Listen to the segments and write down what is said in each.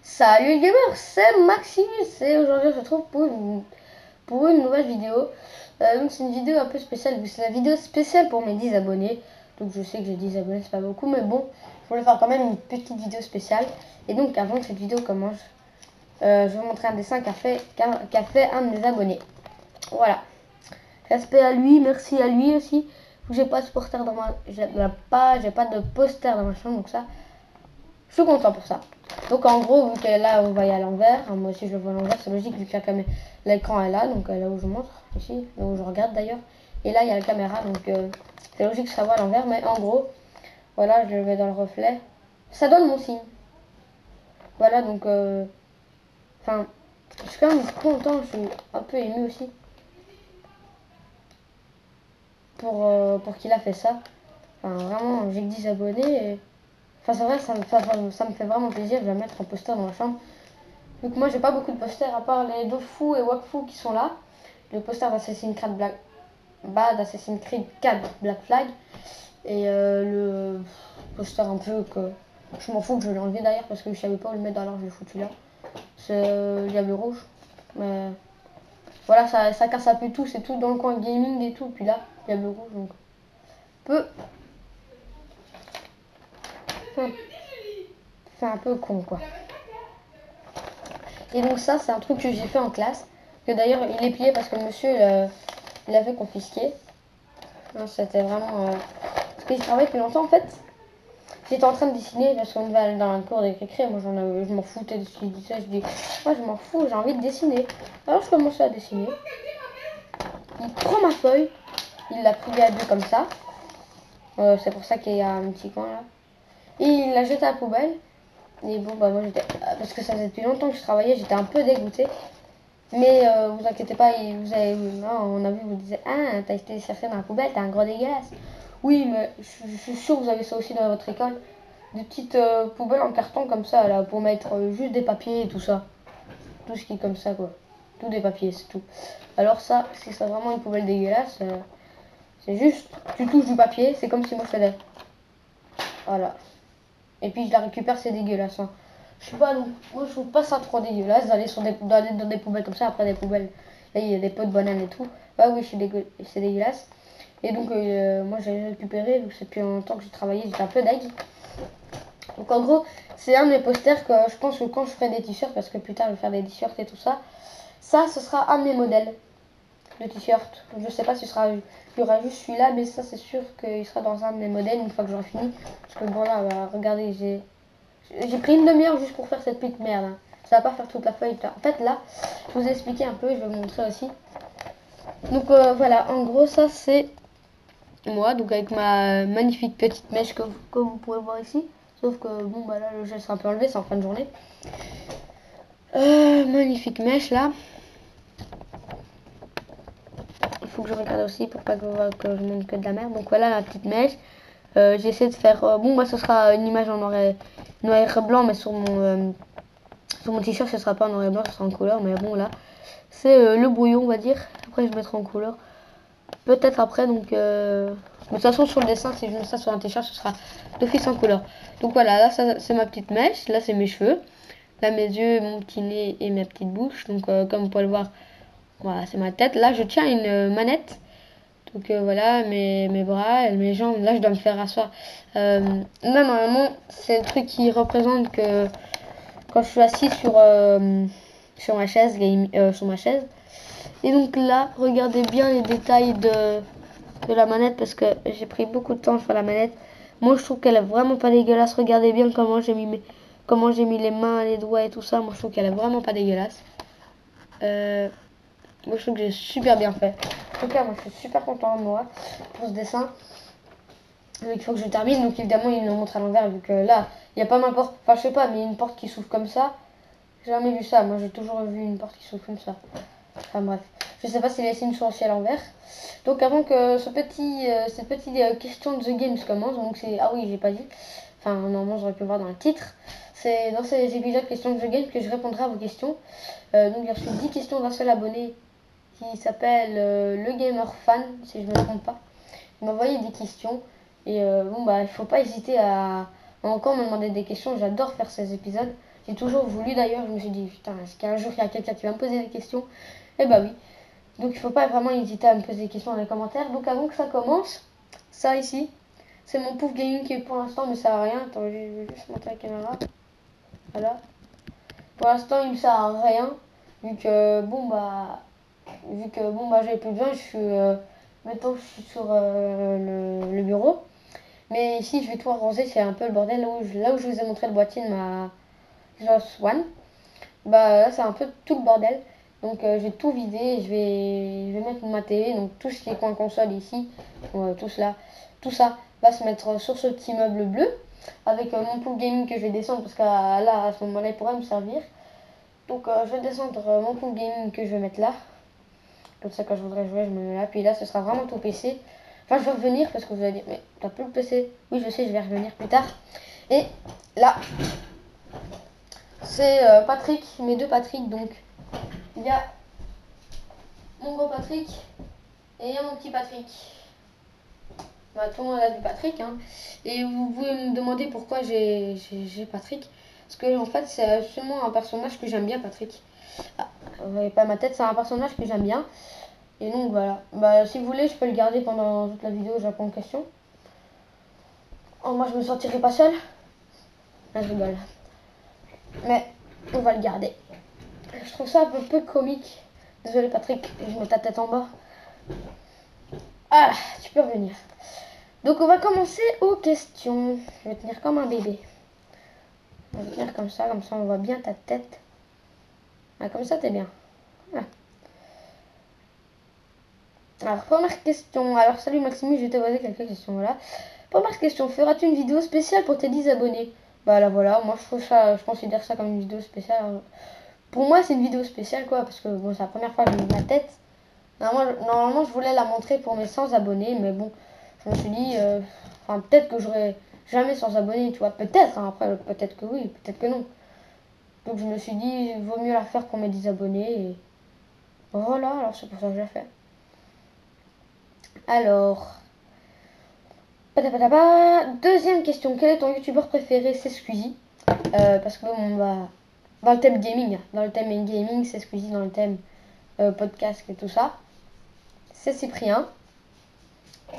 Salut les gamers, c'est Maximus et aujourd'hui on se retrouve pour une nouvelle vidéo. Donc c'est une vidéo un peu spéciale, c'est la vidéo spéciale pour mes 10 abonnés. Donc je sais que j'ai 10 abonnés, c'est pas beaucoup, mais bon, je voulais faire quand même une petite vidéo spéciale. Et donc avant que cette vidéo commence, je vais vous montrer un dessin qu'a fait un de mes abonnés. Voilà. Respect à lui, merci à lui aussi. J'ai pas de poster dans ma... J'ai pas de poster dans ma chambre, donc ça, je suis content pour ça. Donc en gros, vu que là on va y à l'envers, moi aussi je le vois à l'envers, c'est logique vu que l'écran est là, donc là où je montre, ici, là où je regarde d'ailleurs. Et là il y a la caméra, donc c'est logique que ça va à l'envers, mais en gros, voilà, je le mets dans le reflet. Ça donne mon signe. Voilà, donc, enfin, je suis quand même content, je suis un peu ému aussi. Pour qu'il a fait ça. Enfin, vraiment, j'ai que 10 abonnés. Et... Enfin, c'est vrai, ça me fait vraiment plaisir de mettre un poster dans ma chambre. Donc moi j'ai pas beaucoup de posters à part les Dofu et Wakfu qui sont là. Le poster d'Assassin's Creed d'Assassin's Creed 4 Black Flag. Et le poster un peu que je m'en fous, que je l'ai enlevé d'ailleurs parce que je savais pas où le mettre, alors je l'ai foutu là. C'est Diable Rouge. Mais voilà, ça casse un peu tout, c'est tout dans le coin gaming et tout. Puis là, Diable Rouge, donc peu. C'est un peu con quoi. Et donc ça c'est un truc que j'ai fait en classe. Que d'ailleurs il est plié parce que le monsieur il l'avait confisqué. C'était vraiment... Parce que je travaille depuis longtemps en fait. J'étais en train de dessiner parce qu'on devait aller dans la cour des récré. Moi je m'en foutais de ce qu'il disait. Je dis, moi je m'en fous, j'ai envie de dessiner. Alors je commençais à dessiner. Il prend ma feuille. Il l'a pliée à deux comme ça. C'est pour ça qu'il y a un petit coin là. Et il l'a jeté à la poubelle. Et bon bah moi j'étais... Parce que ça faisait depuis longtemps que je travaillais, j'étais un peu dégoûtée. Mais vous inquiétez pas, non, on a vu, vous disiez, ah, t'as été chercher dans la poubelle, t'es un gros dégueulasse. Oui, mais je suis sûre que vous avez ça aussi dans votre école. Des petites poubelles en carton comme ça, là, pour mettre juste des papiers et tout ça. Tout ce qui est comme ça, quoi. Tout des papiers, c'est tout. Alors ça, si c'est vraiment une poubelle dégueulasse, c'est juste, tu touches du papier, c'est comme si moi je faisais. Voilà. Et puis je la récupère, c'est dégueulasse. Hein. Je sais pas, moi je trouve pas ça trop dégueulasse d'aller dans des poubelles comme ça, après des poubelles. Là il y a des pots de bananes et tout. Bah oui, c'est dégueulasse. Et donc moi j'ai récupéré, vu que c'est depuis longtemps que j'ai travaillé, j'étais un peu deg. Donc en gros, c'est un de mes posters que je pense que quand je ferai des t-shirts, parce que plus tard je vais faire des t-shirts et tout ça, ça ce sera un de mes modèles de t-shirt. Je sais pas si il y aura juste celui-là, mais ça c'est sûr qu'il sera dans un de mes modèles une fois que j'aurai fini. Parce que bon là, bah, regardez, j'ai pris une demi-heure juste pour faire cette petite merde. Hein. Ça va pas faire toute la feuille. En fait là, je vous ai expliqué un peu, je vais vous montrer aussi. Donc voilà, en gros ça c'est moi, donc avec ma magnifique petite mèche que vous pouvez voir ici. Sauf que bon bah là le gel sera un peu enlevé, c'est en fin de journée. Magnifique mèche là. Il faut que je regarde aussi pour pas que je montre que de la merde. Donc voilà la petite mèche. J'ai essayé de faire... bon bah ce sera une image en noir et blanc, mais sur mon t-shirt ce sera pas en noir et blanc, ce sera en couleur. Mais bon là c'est le brouillon on va dire. Après je mettrai en couleur. Peut-être après donc... Mais de toute façon sur le dessin si je mets ça sur un t-shirt ce sera d'office en couleur. Donc voilà, là c'est ma petite mèche. Là c'est mes cheveux. Là mes yeux, mon petit nez et ma petite bouche. Donc comme vous pouvez le voir, voilà c'est ma tête. Là je tiens une manette. Donc voilà, mes bras, mes jambes, là je dois me faire rasseoir. Là normalement c'est le truc qui représente que quand je suis assis sur ma chaise, sur ma chaise. Et donc là, regardez bien les détails de la manette parce que j'ai pris beaucoup de temps sur la manette. Moi je trouve qu'elle est vraiment pas dégueulasse. Regardez bien comment j'ai mis les mains, les doigts et tout ça. Moi je trouve qu'elle est vraiment pas dégueulasse. Moi je trouve que j'ai super bien fait. En tout cas moi je suis super content de moi pour ce dessin. Donc, il faut que je termine. Donc évidemment il nous montre à l'envers vu que là il n'y a pas ma porte. Enfin je sais pas mais une porte qui s'ouvre comme ça. J'ai jamais vu ça. Moi j'ai toujours vu une porte qui s'ouvre comme ça. Enfin bref. Je sais pas si les signes sont aussi à l'envers. Donc avant que cette petite question de The Games commence. Donc c'est... Ah oui j'ai pas dit. Enfin normalement j'aurais pu le voir dans le titre. C'est dans ces épisodes questions de The Games que je répondrai à vos questions. Donc j'ai reçu 10 questions d'un seul abonné qui s'appelle le Gamer Fan, si je ne me trompe pas. Il m'a envoyé des questions. Et bon, bah, il faut pas hésiter à encore me demander des questions. J'adore faire ces épisodes. J'ai toujours voulu d'ailleurs, je me suis dit, putain, est-ce qu'un jour il y a quelqu'un qui va me poser des questions? Eh bah oui. Donc il faut pas vraiment hésiter à me poser des questions dans les commentaires. Donc avant que ça commence, ça ici, c'est mon pouf gaming qui pour l'instant ne sert à rien. Attends, je vais juste montrer la caméra. Voilà. Pour l'instant il me sert à rien. Vu que bon bah j'avais plus besoin, je suis maintenant je suis sur le bureau. Mais ici je vais tout arranger, c'est un peu le bordel là où je vous ai montré le boîtier de ma Xbox One. Bah là c'est un peu tout le bordel. Donc je vais tout vider, je vais mettre ma télé, donc tout ce qui est coin console ici, tout ça va se mettre sur ce petit meuble bleu avec mon pool gaming que je vais descendre parce que là à ce moment-là il pourrait me servir. Donc je vais descendre mon pool gaming que je vais mettre là. Comme ça quand je voudrais jouer je me mets là. Puis là ce sera vraiment tout PC. Enfin je vais revenir parce que vous allez dire mais t'as plus le PC. Oui je sais je vais revenir plus tard. Et là c'est Patrick, mes deux Patrick donc. Il y a mon gros Patrick et il y a mon petit Patrick. Bah, tout le monde a du Patrick. Hein. Et vous pouvez me demander pourquoi j'ai Patrick. Parce que en fait c'est absolument un personnage que j'aime bien Patrick. Ah, vous voyez pas ma tête, c'est un personnage que j'aime bien. Et donc voilà. Bah si vous voulez je peux le garder pendant toute la vidéo, je réponds aux questions. Oh, moi je me sentirai pas seule. Là je rigole. Mais on va le garder. Je trouve ça un peu comique. Désolé Patrick, je mets ta tête en bas. Ah, tu peux revenir. Donc on va commencer aux questions. Je vais tenir comme un bébé. On va tenir comme ça on voit bien ta tête. Ah, comme ça t'es bien. Ah. Alors première question. Alors salut Maximus, je vais te poser quelques questions. Voilà. Première question. Feras-tu une vidéo spéciale pour tes 10 abonnés? Bah là voilà, moi je considère ça comme une vidéo spéciale. Pour moi c'est une vidéo spéciale quoi, parce que bon c'est la première fois que je mets ma tête. Normalement je voulais la montrer pour mes 100 abonnés, mais bon, je me suis dit, enfin peut-être que j'aurai jamais 100 abonnés, tu vois, peut-être, hein, après peut-être que oui, peut-être que non. Donc je me suis dit, il vaut mieux la faire pour mes 10 abonnés, et voilà, alors c'est pour ça que je l'ai fait. Alors, deuxième question, quel est ton youtubeur préféré? C'est Squeezie, parce que bon, on va dans le thème gaming, c'est Squeezie, dans le thème podcast et tout ça, c'est Cyprien.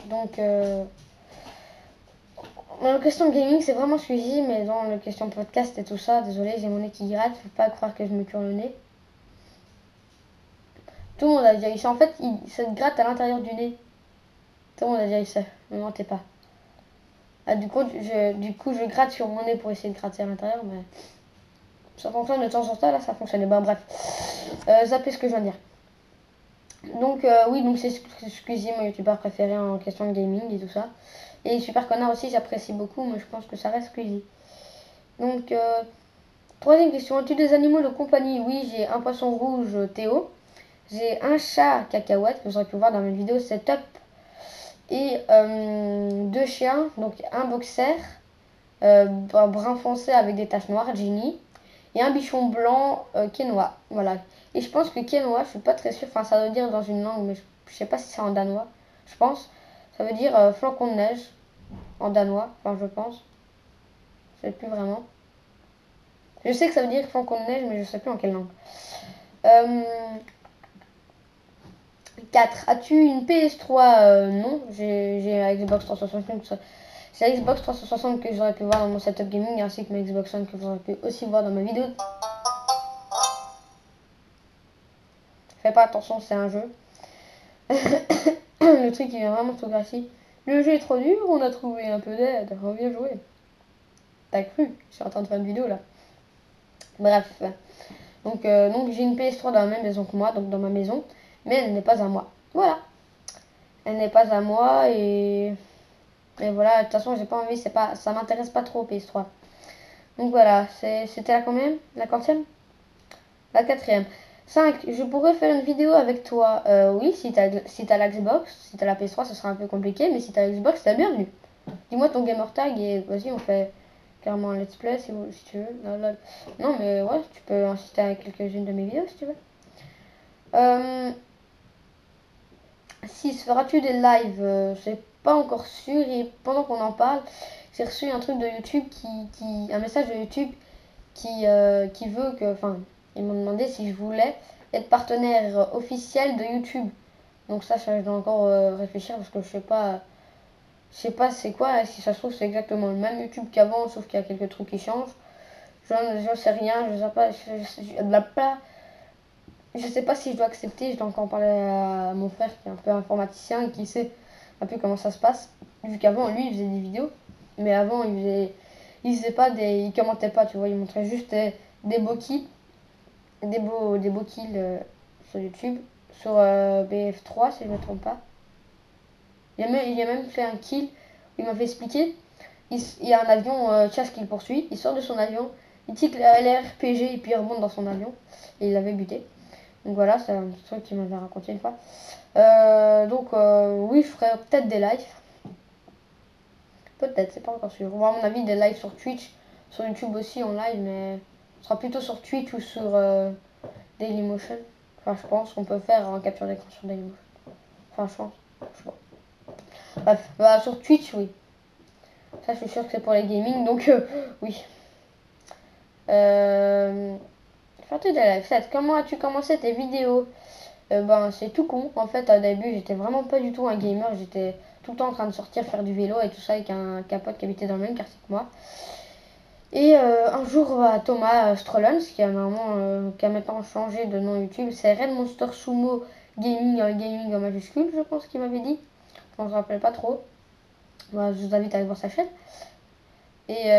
Donc, dans la question gaming, c'est vraiment Squeezie, mais dans la question podcast et tout ça, désolé, j'ai mon nez qui gratte, faut pas croire que je me cure le nez. Tout le monde a déjà eu ça. En fait, ça te gratte à l'intérieur du nez. Tout le monde a déjà eu ça, ne mentez pas. Ah, du coup, je gratte sur mon nez pour essayer de gratter à l'intérieur, mais ça fonctionne de temps en temps, là, ça fonctionne. Ben bref, zappez ce que je viens de dire. Donc, oui, donc c'est Squeezie, mon youtubeur préféré en question de gaming et tout ça. Et Super Connard aussi, j'apprécie beaucoup, mais je pense que ça reste Squeezie. Donc, troisième question, as-tu des animaux de compagnie? Oui, j'ai un poisson rouge, Théo. J'ai un chat, Cacahuète, que vous aurez pu voir dans mes vidéos setup. Et deux chiens, donc un boxer, brun foncé avec des taches noires, Ginny. Et un bichon blanc, Quinoa. Voilà. Et je pense que Quinoa, je suis pas très sûre, enfin ça veut dire dans une langue, mais je sais pas si c'est en danois. Je pense. Ça veut dire flocon de neige en danois, enfin je pense. Je sais plus vraiment. Je sais que ça veut dire flocon de neige, mais je sais plus en quelle langue. 4. As-tu une PS3? Non, j'ai la Xbox 360. C'est la Xbox 360 que j'aurais pu voir dans mon setup gaming, ainsi que ma Xbox One que vous aurez pu aussi voir dans ma vidéo. Fais pas attention, c'est un jeu. Le truc il vient vraiment tout gratuit. Le jeu est trop dur, on a trouvé un peu d'aide. Reviens jouer. T'as cru? Je suis en train de faire une vidéo là. Bref. Donc j'ai une PS3 dans la même maison que moi, donc dans ma maison. Mais elle n'est pas à moi. Voilà. Elle n'est pas à moi et voilà, de toute façon j'ai pas envie, ça m'intéresse pas trop PS3. Donc voilà, c'était la combien? La quantième? La quatrième. 5. Je pourrais faire une vidéo avec toi. Oui, si t'as la Xbox, si t'as la PS3, ce sera un peu compliqué, mais si t'as la Xbox, t'es bienvenue. Dis-moi ton gamer tag et vas-y, on fait clairement un let's play si tu veux. Non, mais ouais, tu peux insister à quelques-unes de mes vidéos si tu veux. 6. Feras-tu des lives? C'est pas encore sûr et pendant qu'on en parle, j'ai reçu un truc de YouTube un message de YouTube qui veut que, enfin, ils m'ont demandé si je voulais être partenaire officiel de YouTube. Donc ça je dois encore réfléchir parce que je sais pas c'est quoi. Si ça se trouve c'est exactement le même YouTube qu'avant, sauf qu'il y a quelques trucs qui changent. Je sais rien, je sais pas, je sais pas si je dois accepter. Je dois encore parler à mon frère qui est un peu informaticien et qui sait un peu comment ça se passe. Vu qu'avant lui il faisait des vidéos, mais avant il faisait pas il commentait pas, tu vois, il montrait juste des beaux kills, des beaux kills sur YouTube, sur BF3 si je ne me trompe pas. Il a même fait un kill, il m'a fait expliquer. Il y a un avion chasse qui le poursuit, il sort de son avion, il tique l'RPG et puis il remonte dans son avion et il l'avait buté. Donc voilà, c'est un truc qu'il m'avait raconté une fois. Oui, je ferai peut-être des lives. Peut-être, c'est pas encore sûr. À mon avis, des lives sur Twitch, sur YouTube aussi en live, mais ce sera plutôt sur Twitch ou sur Dailymotion. Enfin, je pense qu'on peut faire en capture d'écran sur Dailymotion. Enfin, je pense. Je sais pas. Bref, bah, sur Twitch, oui. Ça, je suis sûr que c'est pour les gaming, donc oui. Faire des lives. Comment as-tu commencé tes vidéos? Ben, c'est tout con. En fait, au début, j'étais vraiment pas du tout un gamer. J'étais tout le temps en train de sortir, faire du vélo et tout ça avec un pote qui habitait dans le même quartier que moi. Et un jour, Thomas Strollens, qui a maintenant changé de nom YouTube, c'est Red Monster Sumo Gaming, gaming en majuscule, je pense qu'il m'avait dit. Je ne me rappelle pas trop. Bah, je vous invite à aller voir sa chaîne. Et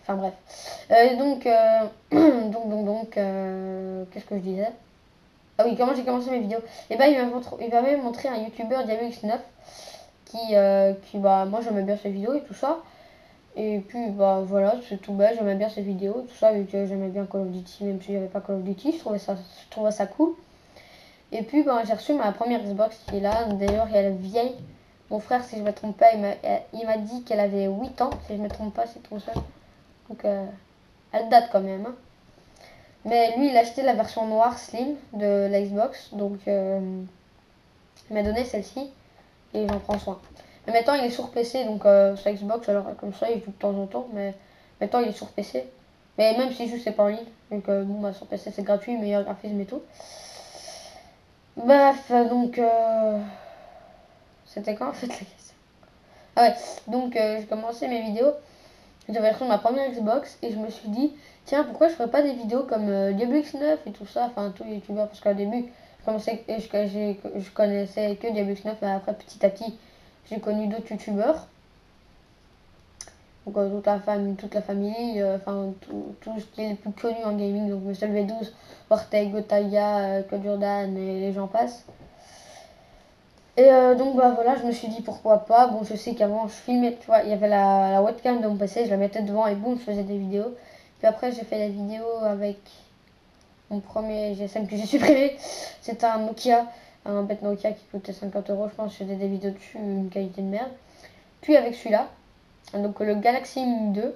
enfin bref. Qu'est-ce que je disais? Ah oui, comment j'ai commencé mes vidéos? Et ben il m'avait montré un youtubeur DiabloX9 qui bah moi j'aimais bien ses vidéos et tout ça. Et puis bah voilà, c'est tout bête, j'aimais bien ses vidéos et tout ça, vu que j'aimais bien Call of Duty, même si j'avais pas Call of Duty, je trouvais ça cool. Et puis bah, j'ai reçu ma première Xbox qui est là, d'ailleurs elle est vieille. Mon frère, si je me trompe pas, il m'a dit qu'elle avait 8 ans, si je me trompe pas, c'est trop ça. Donc elle date quand même. Hein. Mais lui, il a acheté la version noire slim de la Xbox, donc il m'a donné celle-ci et j'en prends soin. Mais maintenant, il est sur PC, donc sur Xbox, alors comme ça, il joue de temps en temps, mais maintenant, il est sur PC. Mais même s'il joue, c'est pas en ligne, donc bon, bah, sur PC, c'est gratuit, meilleur graphisme et tout. Bref, donc c'était quand en fait la question? Ah ouais, donc j'ai commencé mes vidéos. J'avais reçu ma première Xbox et je me suis dit, tiens, pourquoi je ferais pas des vidéos comme DiabloX9 et tout ça, enfin tous les youtubeurs, parce qu'au début, je connaissais que DiabloX9, mais après petit à petit, j'ai connu d'autres youtubeurs. Donc toute la famille, enfin tout ce qui est le plus connu en gaming, donc MrV12, Orteg, Gotaya, Code Jordan et les gens passent. Et donc bah voilà, je me suis dit pourquoi pas. Bon, je sais qu'avant je filmais, tu vois, il y avait la webcam de mon PC, je la mettais devant et boum, je faisais des vidéos. Puis après, j'ai fait la vidéo avec mon premier GSM que j'ai supprimé. C'était un Nokia, un bête Nokia qui coûtait 50 €, je pense. Je faisais des vidéos dessus, une qualité de merde. Puis avec celui-là, donc le Galaxy Mini 2.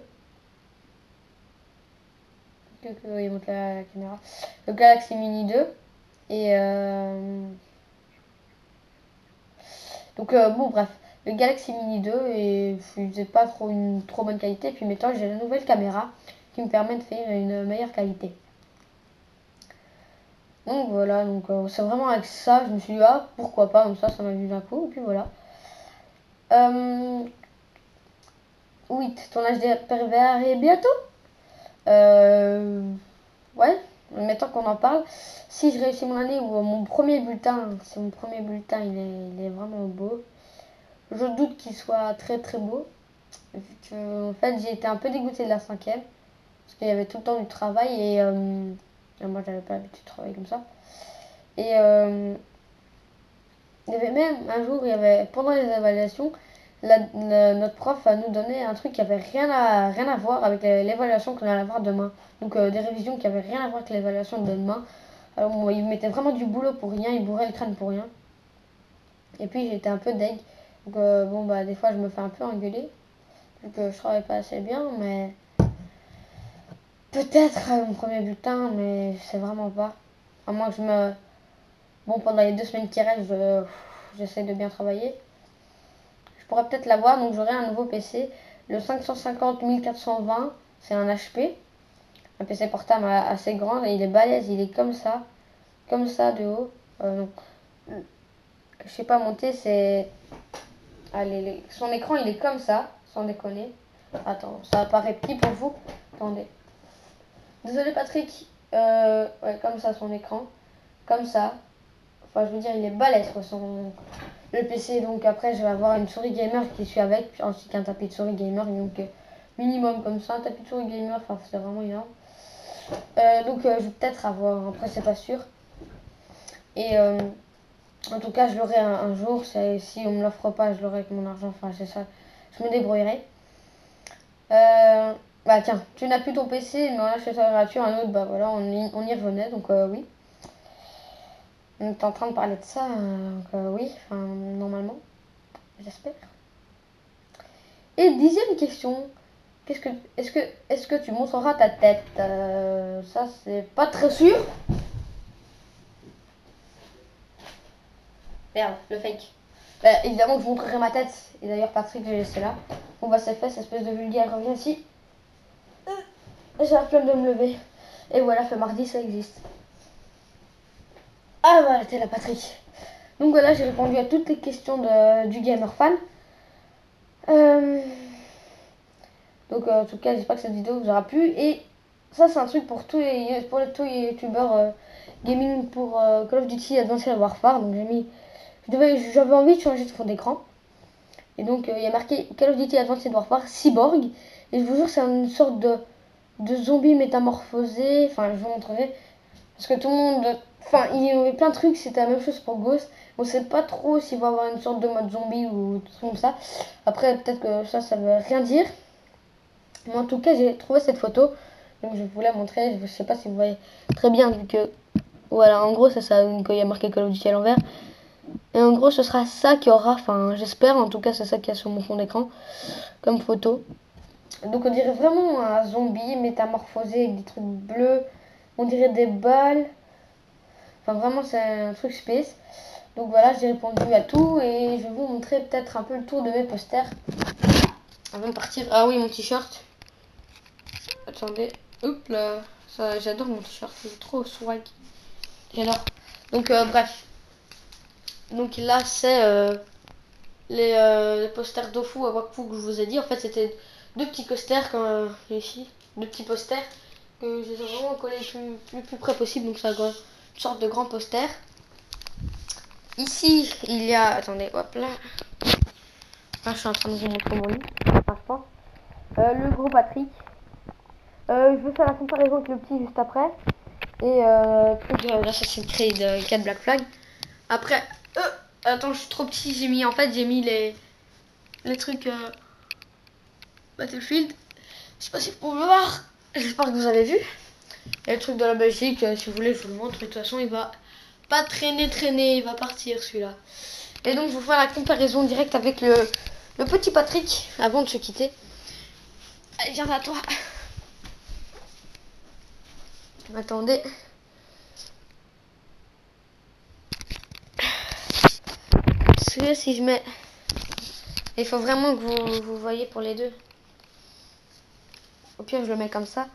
Il monte la caméra. Le Galaxy Mini 2. Et donc bon bref, le Galaxy Mini 2 et il faisait pas une trop bonne qualité. Puis maintenant j'ai la nouvelle caméra qui me permet de faire une meilleure qualité. Donc voilà, donc c'est vraiment avec ça, je me suis dit ah pourquoi pas, comme ça m'a vu d'un coup, et puis voilà. Oui, ton âge des pervers est bientôt. Ouais, maintenant qu'on en parle, si je réussis mon année ou mon premier bulletin, c'est mon premier bulletin, il est vraiment beau. Je doute qu'il soit très très beau. Vu que, en fait, j'ai été un peu dégoûtée de la cinquième. Parce qu'il y avait tout le temps du travail et moi j'avais pas l'habitude de travailler comme ça. Et il y avait même un jour, pendant les évaluations, notre prof nous donnait un truc qui avait rien à voir avec l'évaluation qu'on allait avoir demain. Donc des révisions qui avaient rien à voir avec l'évaluation de demain. Alors moi, il mettait vraiment du boulot pour rien, il bourrait le crâne pour rien. Et puis j'étais un peu deg. Donc bon bah des fois je me fais un peu engueuler. Vu que je travaille pas assez bien, mais peut-être mon premier bulletin, mais c'est vraiment pas. À moins que bon, pendant les 2 semaines qui restent, j'essaie de bien travailler. Je pourrais peut-être l'avoir, donc j'aurai un nouveau PC. Le 550-1420, c'est un HP. Un PC portable assez grand. Et il est balèze, il est comme ça. Comme ça de haut. Donc, je sais pas monter, c'est... Allez, son écran il est comme ça, sans déconner. Attends, ça apparaît petit pour vous. Attendez. Désolé Patrick. Ouais, comme ça son écran. Comme ça. Enfin, je veux dire, il est balèze quoi, le PC. Donc après, je vais avoir une souris gamer qui suit avec, puis ensuite un tapis de souris gamer. Donc minimum comme ça, un tapis de souris gamer. Enfin, c'est vraiment énorme. Donc je vais peut-être avoir. Après, c'est pas sûr. Et en tout cas, je l'aurai un jour. Si on me l'offre pas, je l'aurai avec mon argent. Enfin, c'est ça. Je me débrouillerai. Bah tiens, tu n'as plus ton PC, mais on a chez toi gratuit un autre. Bah voilà, on y revenait. Donc oui. On est en train de parler de ça. Oui, enfin, normalement. J'espère. Et 10e question. Est-ce que tu montreras ta tête? Ça, c'est pas très sûr. Merde, le fake. Évidemment que je montrerai ma tête. Et d'ailleurs, Patrick, j'ai laissé là. On va c'est fait, cette espèce de vulgaire revient ici. J'ai la flemme de me lever. Et voilà, fait mardi, ça existe. Ah voilà, t'es là, Patrick. Donc voilà, j'ai répondu à toutes les questions du Gamer Fan. Donc en tout cas, j'espère que cette vidéo vous aura plu. Et ça, c'est un truc pour tous les youtubeurs gaming pour Call of Duty Advanced Warfare. Donc j'avais envie de changer de fond d'écran. Et donc il y a marqué Call of Duty Advanced Warfare Cyborg. Et je vous jure, c'est une sorte de zombie métamorphosé. Enfin, je vous montrerai. Parce que tout le monde... Enfin, il y avait plein de trucs, c'était la même chose pour Ghost. On sait pas trop s'il va avoir une sorte de mode zombie ou tout comme ça. Après, peut-être que ça veut rien dire. Mais en tout cas, j'ai trouvé cette photo. Donc je vais vous la montrer. Je sais pas si vous voyez très bien vu que... Voilà, en gros, c'est ça. Quand il y a marqué Call of Duty à l'envers. Et en gros, ce sera ça qui aura... Enfin, j'espère. En tout cas, c'est ça qu'il y a sur mon fond d'écran. Comme photo. Donc on dirait vraiment un zombie métamorphosé avec des trucs bleus. On dirait des balles. Enfin, vraiment, c'est un truc space. Donc voilà, j'ai répondu à tout et je vais vous montrer peut-être un peu le tour de mes posters avant de partir. Ah oui, mon t-shirt. Attendez, hop là. J'adore mon t-shirt, il est trop swag. J'adore. Donc bref. Donc là, c'est les posters d'Ofu à Wakfu que je vous ai dit. En fait, c'était deux petits posters ici. Deux petits posters que je les ai vraiment collés le plus près possible. Donc ça a une sorte de grand poster. Ici, il y a... Attendez, hop là. Là, je suis en train de vous montrer mon lit. Le gros Patrick. Je vais faire la comparaison avec le petit juste après. Et truc de l'Assassin's Creed 4 Black Flag. Après, attends, je suis trop petit. J'ai mis les trucs Battlefield. Je sais pas si vous pouvez le voir. J'espère que vous avez vu. Et le truc de la Belgique, si vous voulez, je vous le montre. De toute façon, il va pas traîner. Il va partir celui-là. Et donc, je vous ferai la comparaison directe avec le petit Patrick avant de se quitter. Allez, viens à toi. Attendez. Celui-là, si je mets... Il faut vraiment que vous voyez pour les deux. Au pire, je le mets comme ça.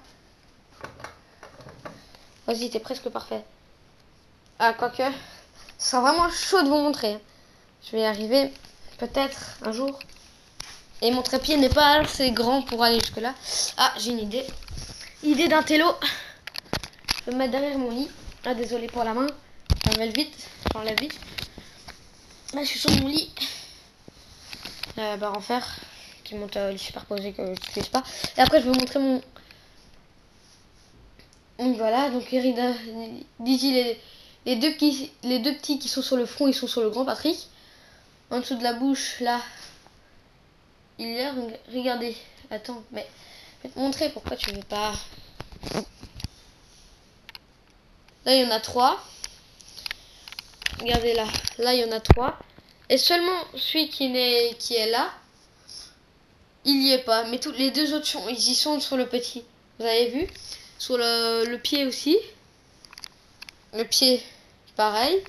Vas-y, t'es presque parfait. Ah, quoique. Ce sera vraiment chaud de vous montrer. Je vais y arriver peut-être un jour. Et mon trépied n'est pas assez grand pour aller jusque là. Ah, j'ai une idée. Idée d'un télo. Je vais me mettre derrière mon lit. Ah, désolé pour la main. J'enlève vite. Là, je suis sur mon lit. Barre en fer. Qui monte les superposés que je n'utilise pas. Et après, je vais vous montrer mon... Donc voilà. Donc, Didi, les deux petits qui sont sur le front, ils sont sur le grand Patrick. En dessous de la bouche, là. Il y a... Regardez. Attends, mais... Je vais te montrer pourquoi tu veux pas... Là, il y en a 3. Regardez là. Là, il y en a 3. Et seulement celui qui est là, il y est pas. Mais tous les deux autres, ils y sont sur le petit. Vous avez vu? Sur le pied aussi. Le pied, pareil.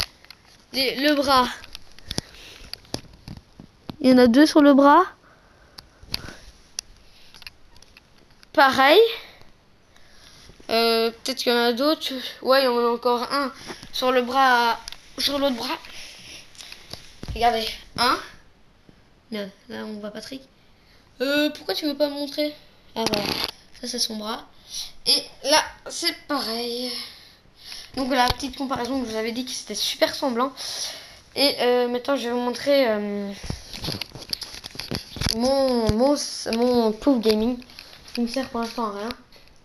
Le bras. Il y en a 2 sur le bras. pareil. Peut-être qu'il y en a d'autres. Ouais, il y en a encore un sur le bras, sur l'autre bras. Regardez, un. Merde, là on voit Patrick. Pourquoi tu veux pas me montrer? Ah voilà, ça c'est son bras. Et là, c'est pareil. Donc la petite comparaison que je vous avais dit que c'était super semblant. Et maintenant je vais vous montrer mon Proof Gaming. Qui me sert pour l'instant à rien.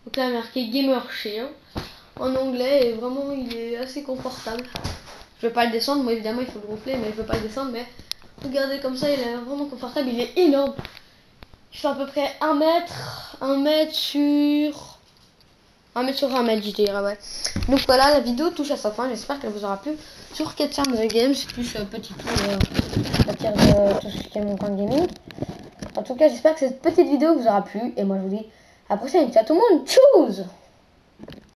Donc là marqué Gamer Share en anglais et vraiment il est assez confortable. Je vais pas le descendre, moi évidemment il faut le gonfler mais je veux pas le descendre, mais regardez comme ça il est vraiment confortable, il est énorme. Il fait à peu près 1 mètre, 1 mètre sur 1 mètre sur 1 mètre je dirais, ouais. Donc voilà, la vidéo touche à sa fin, j'espère qu'elle vous aura plu sur Ketcharm The Games, plus petit tour à partir de tout ce qui est mon compte gaming. En tout cas j'espère que cette petite vidéo vous aura plu et moi je vous dis à la prochaine, ciao tout le monde, tchuss.